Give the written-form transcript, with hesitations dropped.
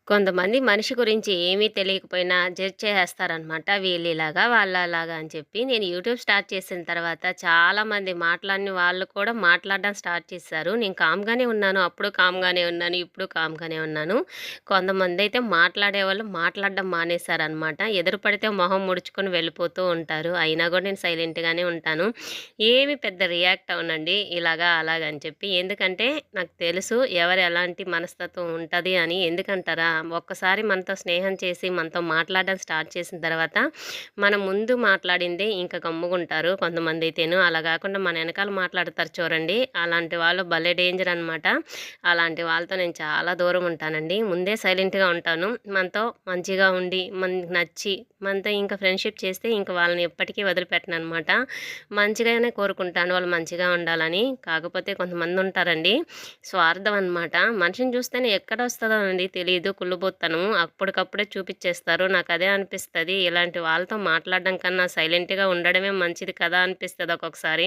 కొంతమంది మనిషి గురించి ఏమీ తెలియకపోయినా జడ్జ్ చేసేస్తారనమాట. వీళ్ళిలాగా, వాళ్ళలాగా అని చెప్పి. నేను యూట్యూబ్ స్టార్ట్ చేసిన తర్వాత చాలామంది మాట్లాడని వాళ్ళు కూడా మాట్లాడడం స్టార్ట్ చేశారు. నేను కామ్‌గానే ఉన్నాను. అప్పుడు కామ్‌గానే ఉన్నాను. ఇప్పుడు కామ్‌గానే ఉన్నాను. కొంతమందైతే మాట్లాడేవాళ్ళు మాట్లాడడం మానేశారనమాట. ఎదురు పడితే మొహం ముడుచుకొని వెళ్ళిపోతూ ఉంటారు. అయినా కూడా నేను సైలెంట్‌గానే ఉంటాను. ఏమి పెద్ద రియాక్ట్ అవ్వనండి. ఇలాగా, అలాగా అని చెప్పి. ఎందుకంటే నాకు తెలుసు ఎవరు ఎలాంటి మనస్తత్వం ఉంటది అని. ఎందుకంటారా? ఒక్కసారి మనతో స్నేహం చేసి, మనతో మాట్లాడడం స్టార్ట్ చేసిన తర్వాత, మన ముందు మాట్లాడిందే ఇంక గమ్ముగుంటారు కొంతమందైతేను. అలా గాకుండా మన ఎనకాల మాట్లాడతారు చూడండి, అలాంటి వాళ్ళు భలే డేంజర్ అనమాట. అలాంటి వాళ్ళతో నేను చాలా దూరం ఉంటానండి. ముందే సైలెంట్‌గా ఉంటాను. మనతో మంచిగా ఉండి, మనకి నచ్చి, మనతో ఇంకా ఫ్రెండ్‌షిప్ చేస్తే ఇంక వాళ్ళని ఎప్పటికీ వదిలిపెట్టననమాట. మంచిగానే కోరుకుంటాను వాళ్ళు మంచిగా ఉండాలని. కాకపోతే కొంతమందుంటారండి స్వార్థం అనమాట. మనిషిని చూస్తేనే ఎక్కడొస్తదోనండి తెలీదు కుళ్ళుబోత్తనం. అప్పటికప్పుడే చూపిచ్చేస్తారు. నాకదే అనిపిస్తది. ఇలాంటి వాళ్ళతో మాట్లాడడం కన్నా సైలెంట్‌గా ఉండడమే మంచిది కదా! అనిపిస్తది ఒక్కొక్కసారి.